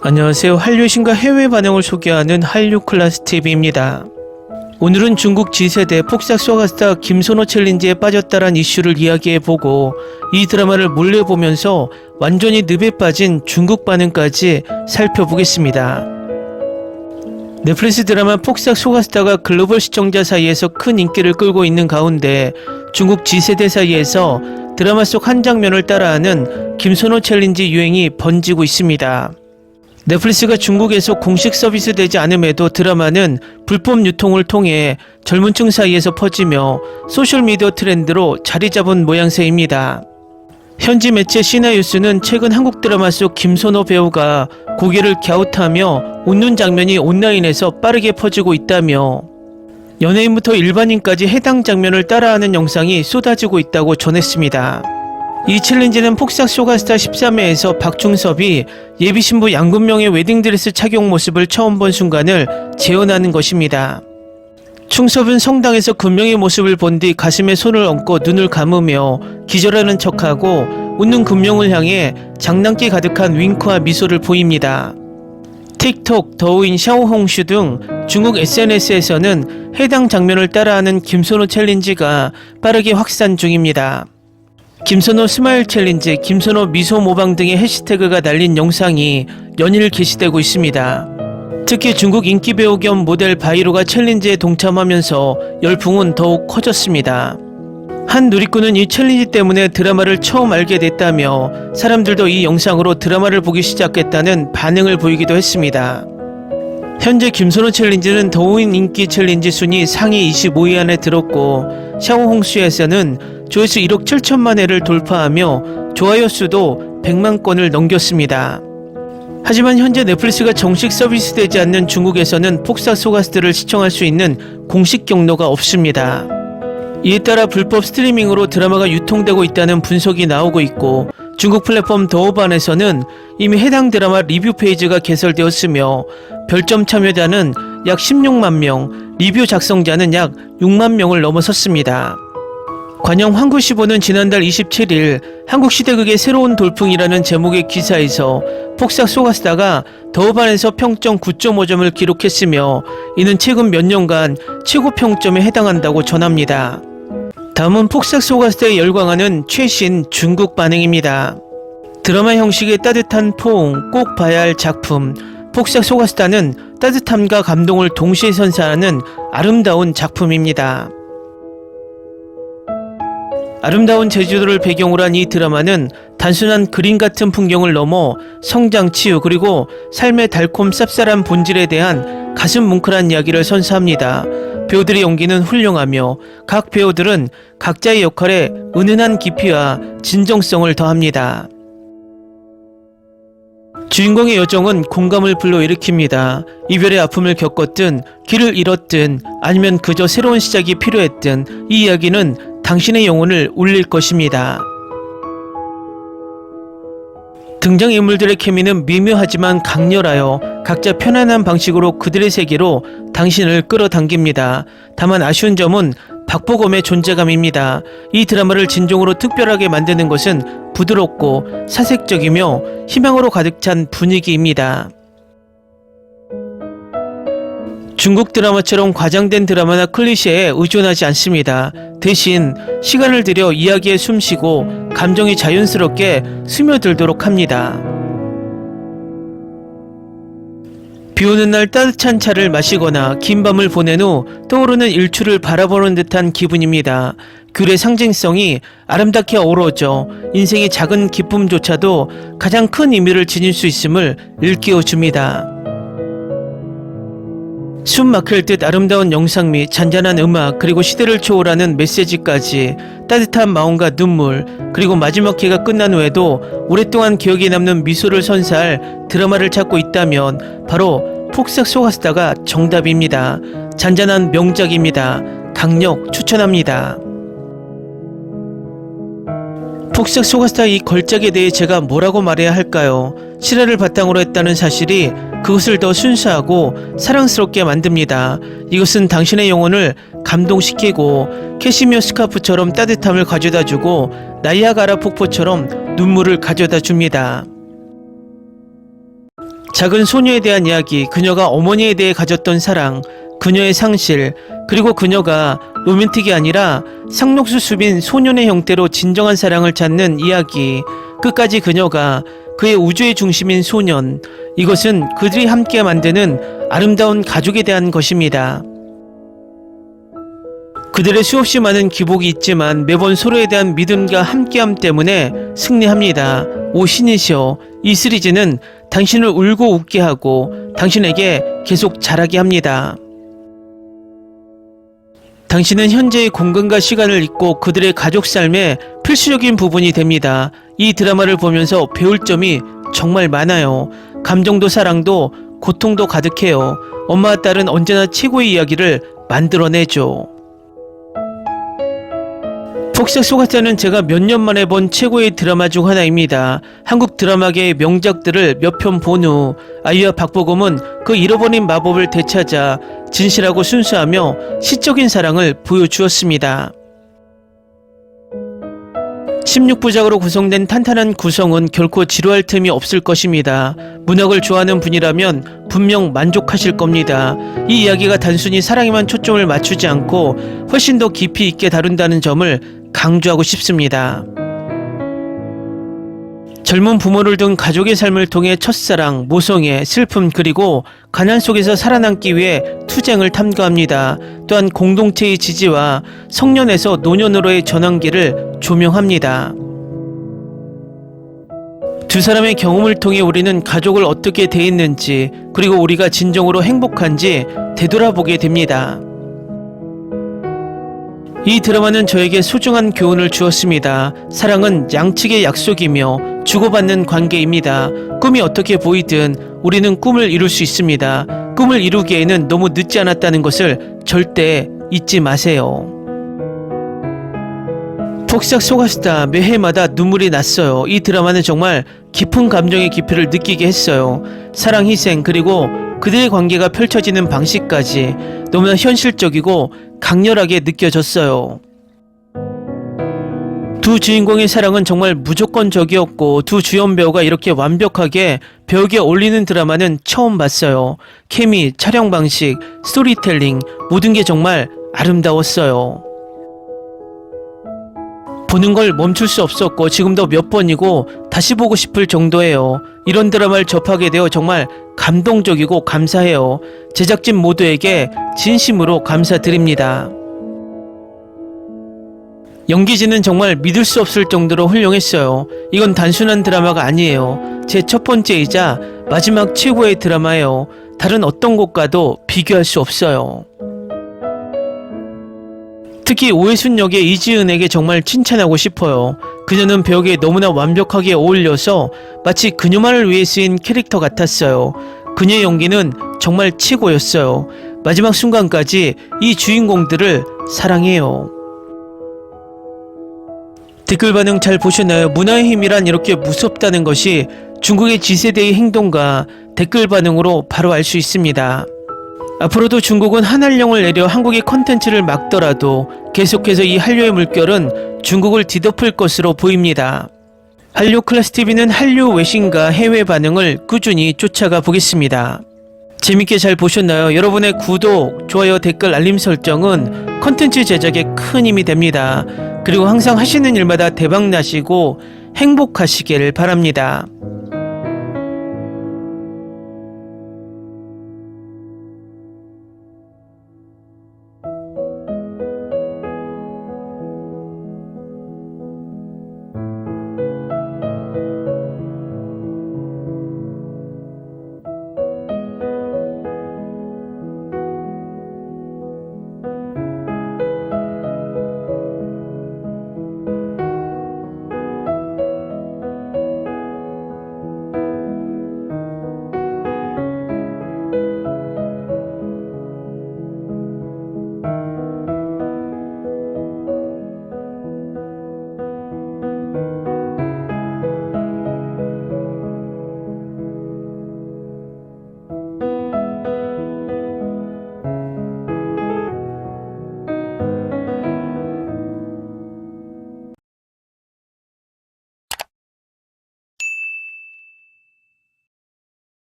안녕하세요. 한류 신과 해외 반응을 소개하는 한류 클래스 TV입니다. 오늘은 중국 G세대 폭삭 소가스타 김선호 챌린지에 빠졌다란 이슈를 이야기해보고 이 드라마를 몰래 보면서 완전히 늪에 빠진 중국 반응까지 살펴보겠습니다. 넷플릭스 드라마 폭삭 소가스타가 글로벌 시청자 사이에서 큰 인기를 끌고 있는 가운데 중국 G세대 사이에서 드라마 속 한 장면을 따라하는 김선호 챌린지 유행이 번지고 있습니다. 넷플릭스가 중국에서 공식 서비스되지 않음에도 드라마는 불법 유통을 통해 젊은층 사이에서 퍼지며 소셜미디어 트렌드로 자리 잡은 모양새입니다. 현지 매체 시나뉴스는 최근 한국 드라마 속 김선호 배우가 고개를 갸웃하며 웃는 장면이 온라인에서 빠르게 퍼지고 있다며 연예인부터 일반인까지 해당 장면을 따라하는 영상이 쏟아지고 있다고 전했습니다. 이 챌린지는 폭삭 소가스타 13회에서 박중섭이 예비신부 양금명의 웨딩드레스 착용 모습을 처음 본 순간을 재현하는 것입니다. 충섭은 성당에서 금명의 모습을 본 뒤 가슴에 손을 얹고 눈을 감으며 기절하는 척하고 웃는 금명을 향해 장난기 가득한 윙크와 미소를 보입니다. 틱톡, 더우인, 샤오홍슈 등 중국 SNS에서는 해당 장면을 따라하는 김선호 챌린지가 빠르게 확산 중입니다. 김선호 스마일 챌린지, 김선호 미소 모방 등의 해시태그가 달린 영상이 연일 게시되고 있습니다. 특히 중국 인기 배우 겸 모델 바이로가 챌린지에 동참하면서 열풍은 더욱 커졌습니다. 한 누리꾼은 이 챌린지 때문에 드라마를 처음 알게 됐다며 사람들도 이 영상으로 드라마를 보기 시작했다는 반응을 보이기도 했습니다. 현재 김선호 챌린지는 더우인 인기 챌린지 순위 상위 25위 안에 들었고 샤오홍슈에서는 조회수 1억 7천만 회를 돌파하며 좋아요 수도 100만 건을 넘겼습니다. 하지만 현재 넷플릭스가 정식 서비스되지 않는 중국에서는 폭삭 소가스타를 시청할 수 있는 공식 경로가 없습니다. 이에 따라 불법 스트리밍으로 드라마가 유통되고 있다는 분석이 나오고 있고 중국 플랫폼 더오반에서는 이미 해당 드라마 리뷰 페이지가 개설되었으며 별점 참여자는 약 16만 명, 리뷰 작성자는 약 6만 명을 넘어섰습니다. 관영 황구시보는 지난달 27일 한국시대극의 새로운 돌풍이라는 제목의 기사에서 폭삭 소가스타가 더오반에서 평점 9.5점을 기록했으며 이는 최근 몇 년간 최고 평점에 해당한다고 전합니다. 다음은 폭삭 소가스타에 열광하는 최신 중국 반응입니다. 드라마 형식의 따뜻한 포옹, 꼭 봐야 할 작품. 폭삭 소가스타는 따뜻함과 감동을 동시에 선사하는 아름다운 작품입니다. 아름다운 제주도를 배경으로 한 이 드라마는 단순한 그림 같은 풍경을 넘어 성장, 치유, 그리고 삶의 달콤 쌉쌀한 본질에 대한 가슴 뭉클한 이야기를 선사합니다. 배우들의 연기는 훌륭하며 각 배우들은 각자의 역할에 은은한 깊이와 진정성을 더합니다. 주인공의 여정은 공감을 불러일으킵니다. 이별의 아픔을 겪었든 길을 잃었든 아니면 그저 새로운 시작이 필요했든 이 이야기는 당신의 영혼을 울릴 것입니다. 등장인물들의 케미는 미묘하지만 강렬하여 각자 편안한 방식으로 그들의 세계로 당신을 끌어당깁니다. 다만 아쉬운 점은 박보검의 존재감입니다. 이 드라마를 진정으로 특별하게 만드는 것은 부드럽고 사색적이며 희망으로 가득 찬 분위기입니다. 중국 드라마처럼 과장된 드라마나 클리셰에 의존하지 않습니다. 대신 시간을 들여 이야기에 숨쉬고 감정이 자연스럽게 스며들도록 합니다. 비오는 날 따뜻한 차를 마시거나 긴 밤을 보낸 후 떠오르는 일출을 바라보는 듯한 기분입니다. 귤의 상징성이 아름답게 어우러져 인생의 작은 기쁨조차도 가장 큰 의미를 지닐 수 있음을 일깨워줍니다. 숨 막힐 듯 아름다운 영상 및 잔잔한 음악, 그리고 시대를 초월하는 메시지까지 따뜻한 마음과 눈물, 그리고 마지막 회가 끝난 후에도 오랫동안 기억에 남는 미소를 선사할 드라마를 찾고 있다면 바로 폭삭 소가스타가 정답입니다. 잔잔한 명작입니다. 강력 추천합니다. 폭삭 소가스타 이 걸작에 대해 제가 뭐라고 말해야 할까요? 실화를 바탕으로 했다는 사실이 그것을 더 순수하고 사랑스럽게 만듭니다. 이것은 당신의 영혼을 감동시키고 캐시미어 스카프처럼 따뜻함을 가져다주고 나이아가라 폭포처럼 눈물을 가져다줍니다. 작은 소녀에 대한 이야기, 그녀가 어머니에 대해 가졌던 사랑, 그녀의 상실, 그리고 그녀가 로맨틱이 아니라 상록수 수빈 소년의 형태로 진정한 사랑을 찾는 이야기, 끝까지 그녀가 그의 우주의 중심인 소년, 이것은 그들이 함께 만드는 아름다운 가족에 대한 것입니다. 그들의 수없이 많은 기복이 있지만 매번 서로에 대한 믿음과 함께함 때문에 승리합니다. 오 신이시여, 이 시리즈는 당신을 울고 웃게 하고 당신에게 계속 자라게 합니다. 당신은 현재의 공간과 시간을 잊고 그들의 가족 삶의 필수적인 부분이 됩니다. 이 드라마를 보면서 배울 점이 정말 많아요. 감정도 사랑도 고통도 가득해요. 엄마와 딸은 언제나 최고의 이야기를 만들어내죠. 폭삭 속았다는 제가 몇 년 만에 본 최고의 드라마 중 하나입니다. 한국 드라마계의 명작들을 몇 편 본 후 아이와 박보검은 그 잃어버린 마법을 되찾아 진실하고 순수하며 시적인 사랑을 보여주었습니다. 16부작으로 구성된 탄탄한 구성은 결코 지루할 틈이 없을 것입니다. 문학을 좋아하는 분이라면 분명 만족하실 겁니다. 이 이야기가 단순히 사랑에만 초점을 맞추지 않고 훨씬 더 깊이 있게 다룬다는 점을 강조하고 싶습니다. 젊은 부모를 둔 가족의 삶을 통해 첫사랑, 모성애, 슬픔 그리고 가난 속에서 살아남기 위해 투쟁을 탐구합니다. 또한 공동체의 지지와 성년에서 노년으로의 전환기를 조명합니다. 두 사람의 경험을 통해 우리는 가족을 어떻게 대했는지 그리고 우리가 진정으로 행복한지 되돌아보게 됩니다. 이 드라마는 저에게 소중한 교훈을 주었습니다. 사랑은 양측의 약속이며 주고받는 관계입니다. 꿈이 어떻게 보이든 우리는 꿈을 이룰 수 있습니다. 꿈을 이루기에는 너무 늦지 않았다는 것을 절대 잊지 마세요. 폭삭 속았다. 매해마다 눈물이 났어요. 이 드라마는 정말 깊은 감정의 깊이를 느끼게 했어요. 사랑, 희생, 그리고 그들의 관계가 펼쳐지는 방식까지 너무나 현실적이고 강렬하게 느껴졌어요. 두 주인공의 사랑은 정말 무조건적이었고 두 주연 배우가 이렇게 완벽하게 벽에 올리는 드라마는 처음 봤어요. 케미, 촬영 방식, 스토리텔링 모든 게 정말 아름다웠어요. 보는 걸 멈출 수 없었고 지금도 몇 번이고 다시 보고 싶을 정도예요. 이런 드라마를 접하게 되어 정말 감동적이고 감사해요. 제작진 모두에게 진심으로 감사드립니다. 연기진은 정말 믿을 수 없을 정도로 훌륭했어요. 이건 단순한 드라마가 아니에요. 제 첫 번째이자 마지막 최고의 드라마예요. 다른 어떤 것과도 비교할 수 없어요. 특히 오해순 역의 이지은에게 정말 칭찬하고 싶어요. 그녀는 배역에 너무나 완벽하게 어울려서 마치 그녀만을 위해 쓰인 캐릭터 같았어요. 그녀의 연기는 정말 최고였어요. 마지막 순간까지 이 주인공들을 사랑해요. 댓글 반응 잘 보셨나요? 문화의 힘이란 이렇게 무섭다는 것이 중국의 Z세대의 행동과 댓글 반응으로 바로 알 수 있습니다. 앞으로도 중국은 한한령을 내려 한국의 컨텐츠를 막더라도 계속해서 이 한류의 물결은 중국을 뒤덮을 것으로 보입니다. 한류 클래스TV는 한류 외신과 해외 반응을 꾸준히 쫓아가 보겠습니다. 재밌게 잘 보셨나요? 여러분의 구독, 좋아요, 댓글, 알림 설정은 컨텐츠 제작에 큰 힘이 됩니다. 그리고 항상 하시는 일마다 대박 나시고 행복하시기를 바랍니다.